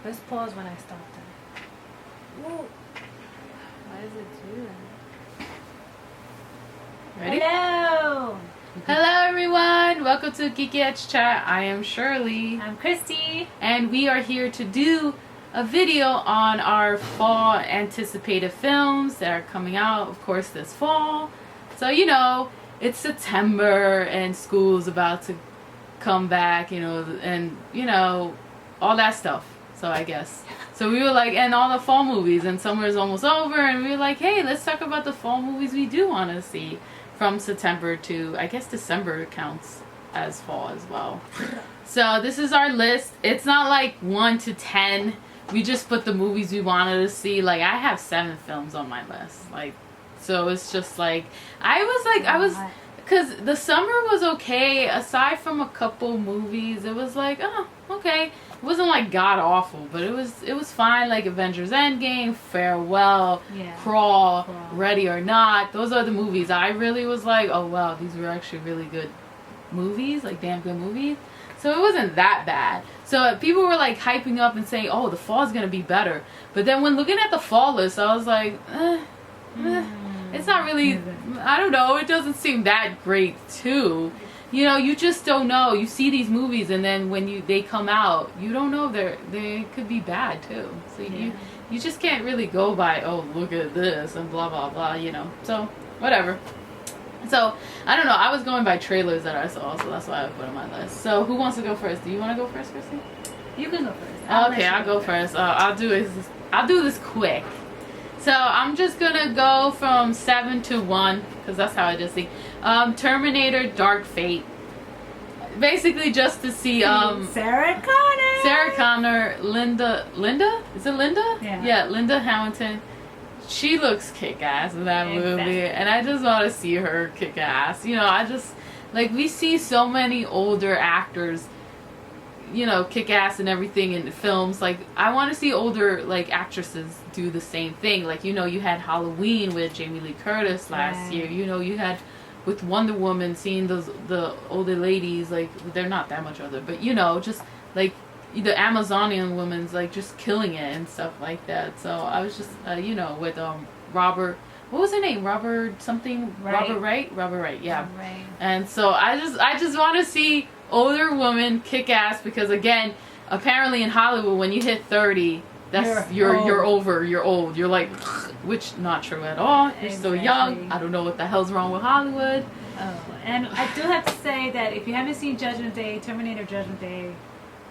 Let's pause when I stop that. Whoa. Why does it do that? Ready? Hello! Hello everyone! Welcome to Geeky Edge Chat. I am Shirley. I'm Christy. And we are here to do a video on our fall anticipated films that are coming out, of course, this fall. So, you know, it's September and school's about to come back, you know, and, you know, all that stuff. So I guess. So we were like, and all the fall movies, and summer is almost over, and we were like, hey, let's talk about the fall movies we do want to see from September to, I guess, December counts as fall as well. So this is our list. It's not like 1 to 10. We just put the movies we wanted to see. Like, I have 7 films on my list. Like, so it's just like, because the summer was okay. Aside from a couple movies, it was like, oh, okay. It wasn't like god awful, but it was fine. Like Avengers Endgame, Farewell, Crawl, Ready or Not. Those are the movies I really was like, oh wow, these were actually really good movies, like damn good movies. So it wasn't that bad. So people were like hyping up and saying, oh, the fall's gonna be better. But then when looking at the fall list, I was like, it's not really, I don't know, it doesn't seem that great too. You know, you just don't know. You see these movies, and then when they come out, you don't know they could be bad too. So you just can't really go by, oh, look at this and blah blah blah. You know, so whatever. So I don't know. I was going by trailers that I saw, so that's why I put on my list. So who wants to go first? Do you want to go first, Christy? You can go first. I'll go first. I'll do this quick. So I'm just gonna go from 7 to 1 because that's how I just see. Terminator: Dark Fate. Basically, just to see Sarah Connor, Linda. Is it Linda? Yeah. Linda Hamilton. She looks kick ass in that movie, and I just want to see her kick ass. You know, I just like we see so many older actors, you know, kick ass and everything in films. Like, I want to see older, like, actresses do the same thing. Like, you know, you had Halloween with Jamie Lee Curtis last year. You know, you had with Wonder Woman seeing the older ladies, like, they're not that much older, but, you know, just, like, the Amazonian women's, like, just killing it and stuff like that. So I was just, you know, with Robert, what was her name? Robert something? Wright. Robert Wright, yeah. Right. And so I just want to see older women kick ass because, again, apparently in Hollywood when you hit 30, that's you're over, you're old, you're like, which not true at all. You're still young. I don't know what the hell's wrong with Hollywood. Oh, and I do have to say that if you haven't seen Judgment Day, Terminator Judgment Day,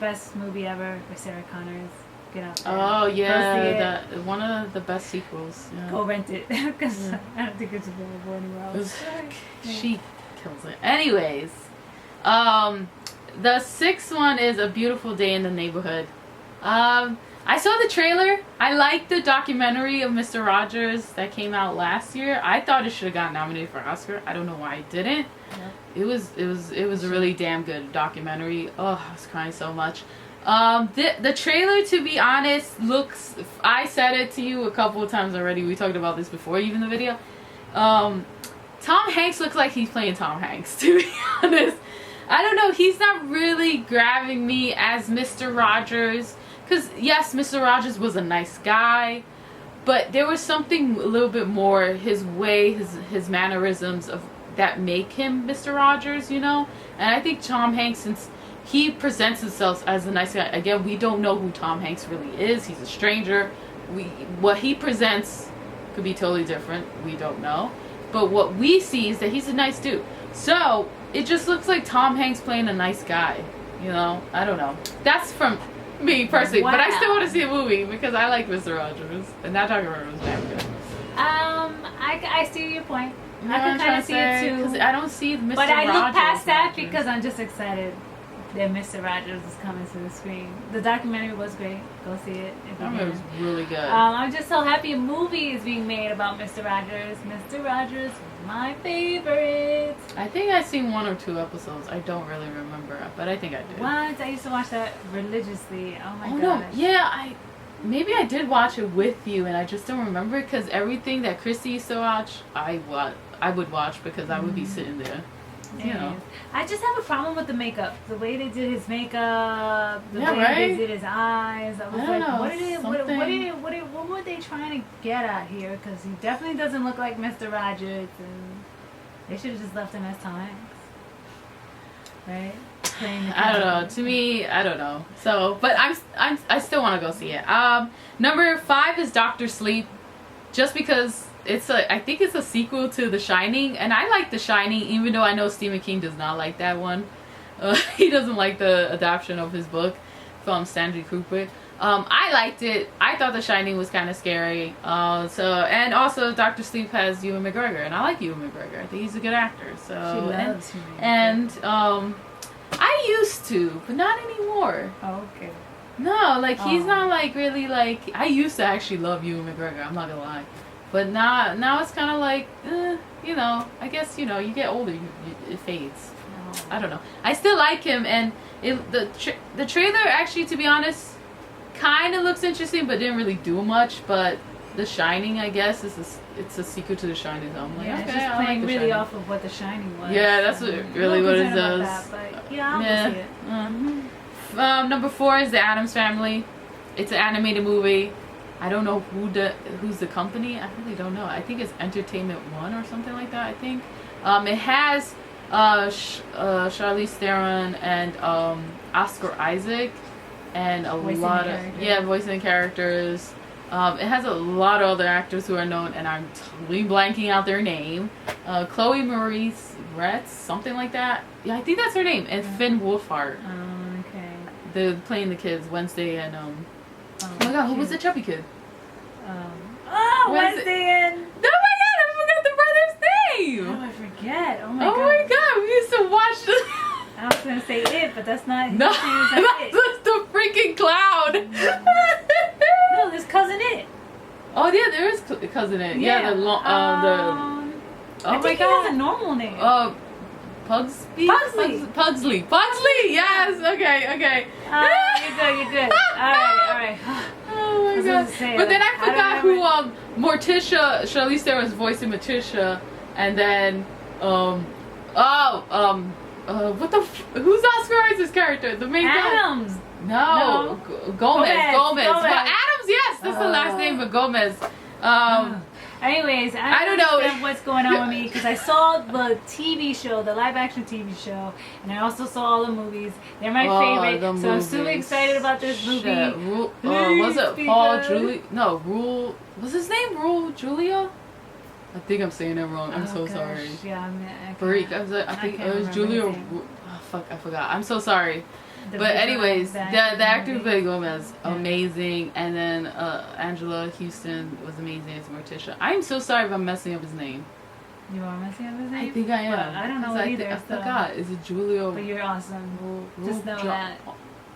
best movie ever with Sarah Connor. Get out there. Oh yeah, one of the best sequels. Yeah. Go rent it because I don't think it's available anywhere else. She kills it. Anyways, the 6th one is A Beautiful Day in the Neighborhood. I saw the trailer. I liked the documentary of Mr. Rogers that came out last year. I thought it should have gotten nominated for Oscar. I don't know why it didn't. It was a really damn good documentary. Oh, I was crying so much. The trailer, to be honest, looks, I said it to you a couple of times already. We talked about this before even the video. Tom Hanks looks like he's playing Tom Hanks, to be honest. I don't know, he's not really grabbing me as Mr. Rogers. Because, yes, Mr. Rogers was a nice guy, but there was something a little bit more, his way, his mannerisms of that make him Mr. Rogers, you know? And I think Tom Hanks, since he presents himself as a nice guy, again, we don't know who Tom Hanks really is. He's a stranger. What he presents could be totally different. We don't know. But what we see is that he's a nice dude. So, it just looks like Tom Hanks playing a nice guy, you know? I don't know. That's from me personally, but I still want to see a movie because I like Mr. Rogers, and that documentary was damn good. I see your point. You know I can kind of see it too. Because I don't see Mr. But I Rogers look past that Rogers. because I'm just excited that Mr. Rogers is coming to the screen. The documentary was great. Go see it. It was really good. I'm just so happy a movie is being made about Mr. Rogers. Mr. Rogers was my favorite. I think I've seen 1 or 2 episodes. I don't really remember, but I think I did. Once I used to watch that religiously. Oh my gosh. No, yeah, maybe I did watch it with you, and I just don't remember because everything that Christy used to watch, I would watch because I would be sitting there. You know. I just have a problem with the makeup. The way they did his makeup, the Yeah, way right? they did his eyes. I was I don't like, know, what were they trying to get at here? Because he definitely doesn't look like Mr. Rogers, and they should have just left him as Tom Hanks. Right? Playing the I don't know. character. To me, I don't know. So, but I still want to go see it. Number 5 is Doctor Sleep, just because I think it's a sequel to The Shining, and I like The Shining, even though I know Stephen King does not like that one. He doesn't like the adaptation of his book from Stanley Kubrick. I liked it. I thought The Shining was kind of scary. And also Doctor Sleep has Ewan McGregor, and I like Ewan McGregor. I think he's a good actor. So She loves him. and I used to, but not anymore. Oh, okay. No, like he's Oh. not like really like. I used to actually love Ewan McGregor. I'm not gonna lie, but now it's kind of like, you know. I guess you know you get older, it fades. I don't know. I still like him, and the trailer actually, to be honest, kind of looks interesting, but didn't really do much. But The Shining, I guess, it's a sequel to The Shining. So I'm like, Yeah, okay, it's just I playing like The really Shining. off of what The Shining was. Yeah, that's what, I'm really a what little it concerned does. about that, but yeah, I'll go see it. Number 4 is The Addams Family. It's an animated movie. I don't know who's the company. I really don't know. I think it's Entertainment One or something like that. I think it has Charlize Theron and Oscar Isaac and voicing characters. It has a lot of other actors who are known, and I'm totally blanking out their name. Chloe Maurice Retz, something like that. Yeah, I think that's her name. And Finn Wolfhard. Okay. They're playing the kids Wednesday and oh my god, who was the chubby kid? Wednesday and Oh my god, I forgot the brother's name. I forget. Oh my Oh god. my god, we used to watch this. I was gonna say it, but that's not. No, his name is not that's it. just the freaking cloud. No, this cousin it. Oh yeah, there is cousin it. Yeah, the oh I my think he has a god. normal name. Pugsley. Pugsley. Pugsley. Yes. Okay. You're good. All right. Oh my I was god. gonna say, But then I like, I forgot don't who Morticia, Charlize Theron's voicing Morticia, and then who's Oscar Isaac's character? The main guy? Adams. No. Gomez. Gomez. Well, Adams, yes, that's the last name, but Gomez. Anyways, I don't know. understand what's going on with me because I saw the TV show, the live action TV show, and I also saw all the movies. They're my favorite, the so I'm super movies. excited about this movie. Shit. Please Was it be Paul good. Julie? No, Rule. Was his name Rule Julia? I think I'm saying it wrong. I'm so gosh. sorry. Yeah, Farik. I think can't it was remember Julia. his name. Oh, fuck, I forgot. I'm so sorry. The But visual anyways, the effects actor who movie. played Gomez, Yeah. amazing. And then Angela Houston was amazing as Morticia. I'm so sorry if I'm messing up his name. You are messing up his name? I think I am. But I don't know 'Cause it either. I so- forgot. Is it Julia? But you're awesome. Just know that.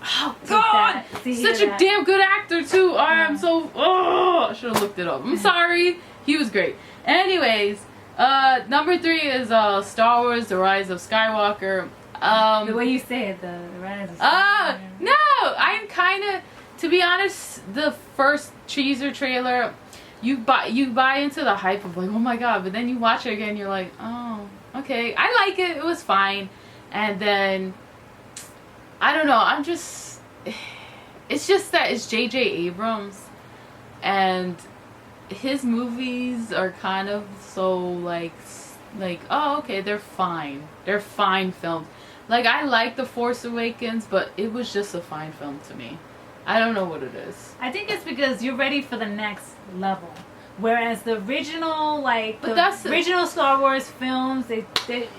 Oh Take God! that. See, Such hear a that. damn good actor too. I'm Yeah. so. I should have looked it up. I'm sorry. He was great. Anyways, number 3 is Star Wars: The Rise of Skywalker. The way you say it, the rise of No, I'm kind of, to be honest, the first teaser trailer, you buy into the hype of like, oh my god, but then you watch it again, you're like, oh, okay, I like it, it was fine, and then, I don't know, it's just that it's J.J. Abrams, and his movies are kind of so like, oh, okay, they're fine films. Like, I like The Force Awakens, but it was just a fine film to me. I don't know what it is. I think it's because you're ready for the next level. Whereas the original, original Star Wars films, it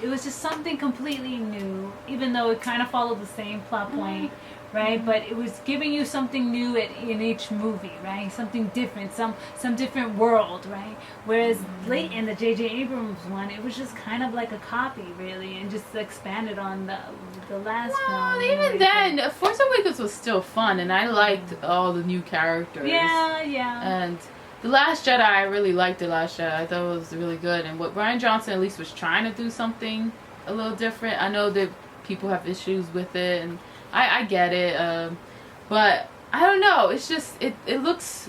was just something completely new, even though it kind of followed the same plot point, right? But it was giving you something new in each movie, right? Something different, some different world, right? Whereas late in the J.J. Abrams one, it was just kind of like a copy, really, and just expanded on the last Well, film. even then, Force Awakens was still fun, and I liked all the new characters. Yeah. And The Last Jedi, I really liked The Last Jedi. I thought it was really good. And what Rian Johnson at least was trying to do something a little different. I know that people have issues with it, and I get it. But I don't know. It's just, it looks,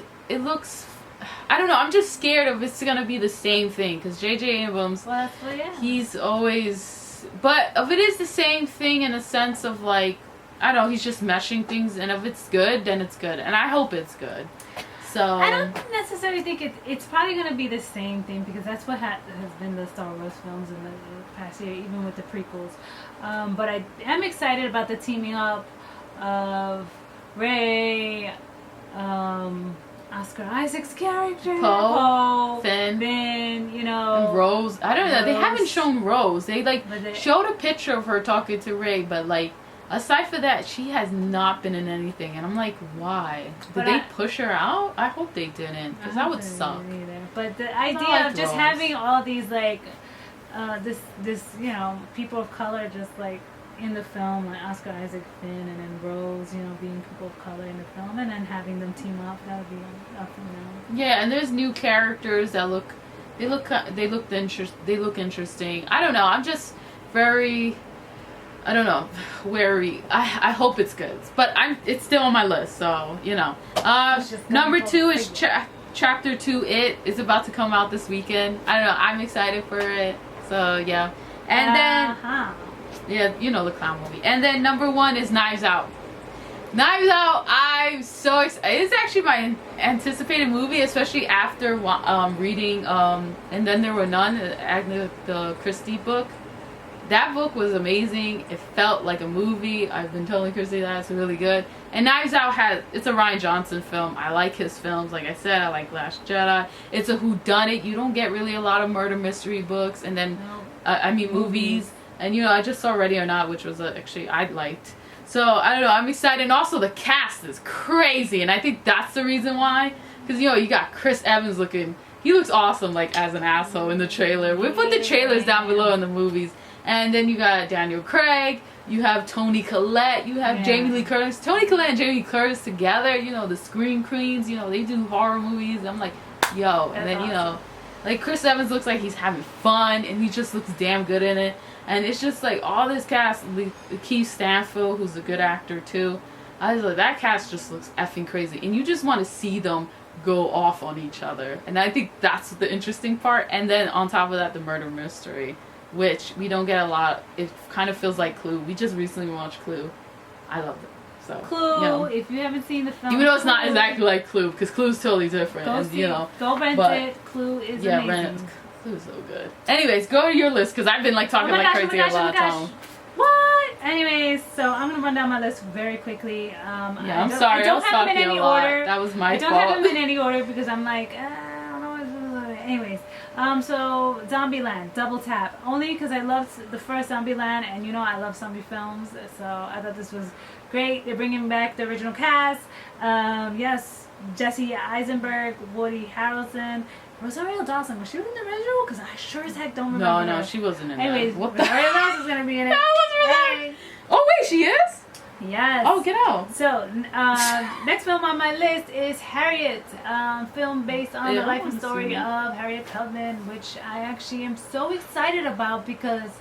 I don't know. I'm just scared of it's going to be the same thing. Because J.J. Abrams, Well, that's what, yeah. he's always but if it is the same thing in a sense of like, I don't know, he's just meshing things, and if it's good, then it's good, and I hope it's good. So I don't necessarily think it's probably going to be the same thing, because that's what has been the Star Wars films in the past year, even with the prequels. But I am excited about the teaming up of Rey, Oscar Isaac's character, Poe, Finn, you know, and Rose. I don't know. They haven't shown Rose. They showed a picture of her talking to Rey, but like aside for that, she has not been in anything. And I'm like, why? Did they push her out? I hope they didn't, because that would suck. But the idea of just having all these like this you know, people of color just like in the film, like Oscar Isaac, Finn, and then Rose, you know, being people of color in the film, and then having them team up, that would be phenomenal. Yeah, and there's new characters that look interesting. I don't know. I'm just very, I don't know, wary. I hope it's good, but it's still on my list, so you know. Number 2 is Chapter 2. It is about to come out this weekend. I don't know. I'm excited for it. So yeah, and then. Yeah, you know, the clown movie. And then number 1 is Knives Out. Knives Out, I'm so excited. It's actually my anticipated movie, especially after reading And Then There Were None, the Christie book. That book was amazing. It felt like a movie. I've been telling Christy that it's really good. And Knives Out it's a Rian Johnson film. I like his films. Like I said, I like Last Jedi. It's a whodunit. You don't get really a lot of murder mystery books. And then, movies. And, you know, I just saw Ready or Not, which was actually I liked. So, I don't know. I'm excited. And also, the cast is crazy. And I think that's the reason why. Because, you know, you got Chris Evans he looks awesome, like, as an asshole in the trailer. We put the trailers down below in the movies. And then you got Daniel Craig. You have Toni Collette. You have Jamie Lee Curtis. Toni Collette and Jamie Lee Curtis together. You know, the Scream Queens. You know, they do horror movies. I'm like, yo. And then, you know, like, Chris Evans looks like he's having fun. And he just looks damn good in it. And it's just like all this cast, Keith Stanfield, who's a good actor too. I was like, that cast just looks effing crazy, and you just want to see them go off on each other. And I think that's the interesting part. And then on top of that, the murder mystery, which we don't get a lot. It kind of feels like Clue. We just recently watched Clue. I loved it. So Clue, you know, if you haven't seen the film, even though it's not exactly like Clue, because Clue's totally different. Go rent it. Clue is amazing. It was so good. Anyways, go to your list, because I've been like talking crazy a lot of time. What? Anyways, so I'm gonna run down my list very quickly. I'm sorry. I don't have them in any order. That was my fault. I don't have them in any order because I'm like, I don't know. Anyways, so Zombieland, double tap. Only because I loved the first Zombieland, and you know I love zombie films, so I thought this was great. They're bringing back the original cast. Yes, Jesse Eisenberg, Woody Harrelson. Rosario Dawson, was she in the original? Because I sure as heck don't remember. No, she wasn't in that. Anyways, Rosario Dawson's going to be in it. That was really... Oh, wait, she is? Yes. Oh, get out. So, next film on my list is Harriet, film based on the life and story of Harriet Tubman, which I actually am so excited about because...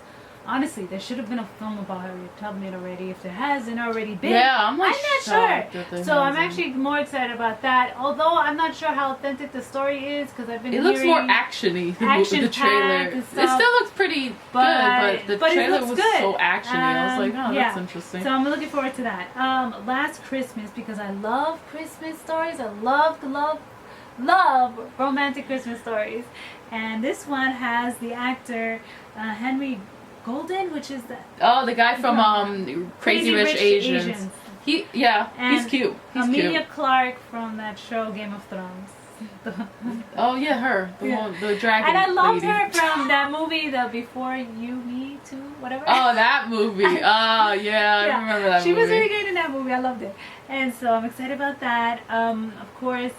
Honestly, there should have been a film about Harriet Tubman already if there hasn't already been. Yeah, I'm not sure. So I'm actually more excited about that. Although I'm not sure how authentic the story is because I've been hearing... It looks more actiony, the trailer. It still looks pretty good, but the trailer was so actiony. I was like, oh, that's interesting. So I'm looking forward to that. Last Christmas, because I love Christmas stories. I love romantic Christmas stories. And this one has the actor Henry Golden, which is the guy from Crazy Rich Asians. He's cute. Emilia Clarke from that show Game of Thrones. Her, the dragon. And I loved her from that movie, the Before You, Me Too, whatever. Oh, that movie. I remember that movie. She was really good in that movie. I loved it, and so I'm excited about that. Of course,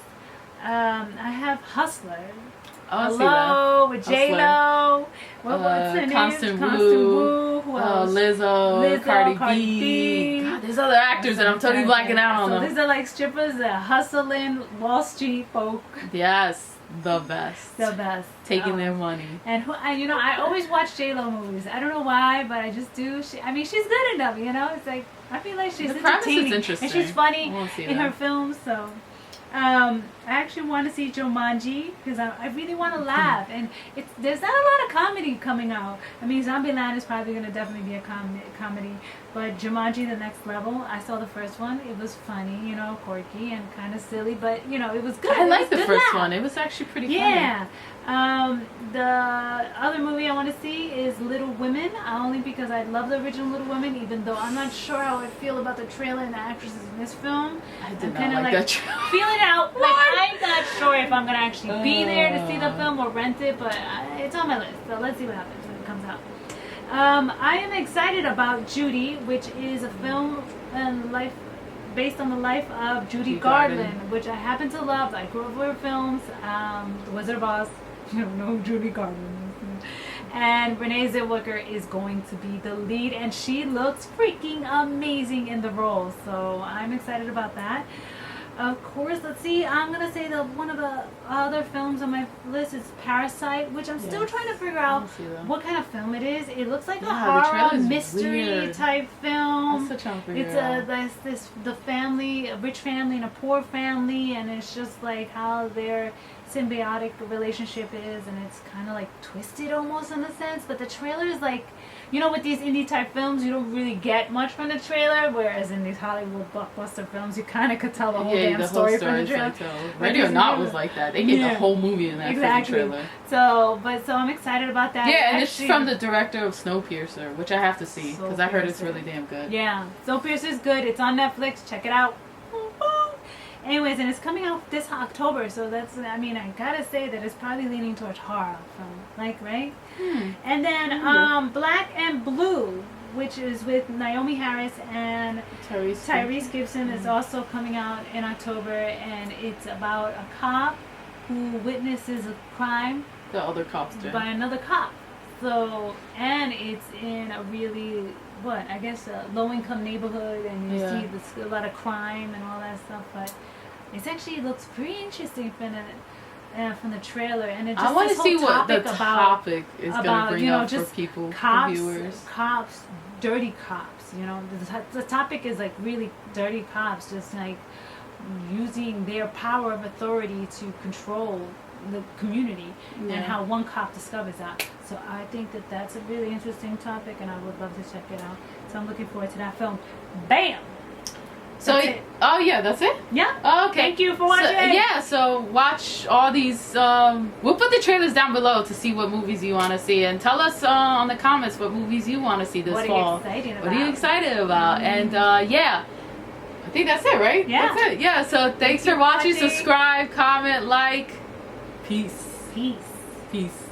I have Hustler. Hello, with J-Lo. What's her name? Constant Wu. Who else? Lizzo, Cardi B. God, there's other actors that I'm totally blacking out on them. These are like strippers that hustling Wall Street folk. Yes, the best. The best. Taking their money. And I always watch J-Lo movies. I don't know why, but I just do. She's good enough, you know? It's like, I feel like she's entertaining. Is interesting. And she's funny in her films, so... I actually want to see Jumanji because I really want to laugh, and there's not a lot of comedy coming out. I mean, Zombieland is probably going to definitely be a comedy, but Jumanji: The Next Level, I saw the first one. It was funny, you know, quirky and kind of silly, but you know, it was good. I like the first one. It was actually pretty funny. Yeah. The other movie I want to see is Little Women, only because I love the original Little Women, even though I'm not sure how I feel about the trailer and the actresses in this film. I did not like that trailer. Feeling out. Like, I'm not sure if I'm going to actually be there to see the film or rent it, but it's on my list, so let's see what happens when it comes out. I am excited about Judy, which is a film and life based on the life of Judy Garland, which I happen to love. I grew up with her films, The Wizard of Oz. You don't know who Judy Garland is. And Renee Zellweger is going to be the lead, and she looks freaking amazing in the role. So I'm excited about that. Of course, let's see. I'm gonna say that one of the other films on my list is Parasite, which I'm still trying to figure out what kind of film it is. It looks like a horror mystery type film. It's the family, a rich family and a poor family, and it's just like how their symbiotic relationship is, and it's kind of like twisted almost in a sense. But the trailer is like, you know, with these indie type films, you don't really get much from the trailer, whereas in these Hollywood blockbuster films, you kind of could tell the whole damn story from the trailer. Ready or Not was like that. They gave the whole movie in that trailer. So I'm excited about that. Yeah, and it's from the director of Snowpiercer, which I have to see because I heard it's really damn good. Yeah, Snowpiercer is good. It's on Netflix. Check it out. Anyways, and it's coming out this October, so that's, I mean, I gotta say that it's probably leaning towards horror film, like, right? And then Black and Blue, which is with Naomi Harris and Tyrese Gibson, is also coming out in October, and it's about a cop who witnesses a crime the other cops do by another cop. So, and it's in a really, I guess a low-income neighborhood, and you see a lot of crime and all that stuff, but it actually looks pretty interesting from the trailer, and it just I want to see what the topic is going to bring up for people, cops, for viewers. Cops, dirty cops, you know, the topic is like really dirty cops, just like using their power of authority to control the community, and how one cop discovers that. So I think that that's a really interesting topic, and I would love to check it out. So I'm looking forward to that film. Bam! That's it? Yeah. Oh, okay. Thank you for watching. So watch all these. We'll put the trailers down below to see what movies you want to see, and tell us in the comments what movies you want to see this fall. What are you excited about? And I think that's it, right? Yeah. That's it. Yeah. So thanks for watching. Subscribe, comment, like. Peace. Peace. Peace.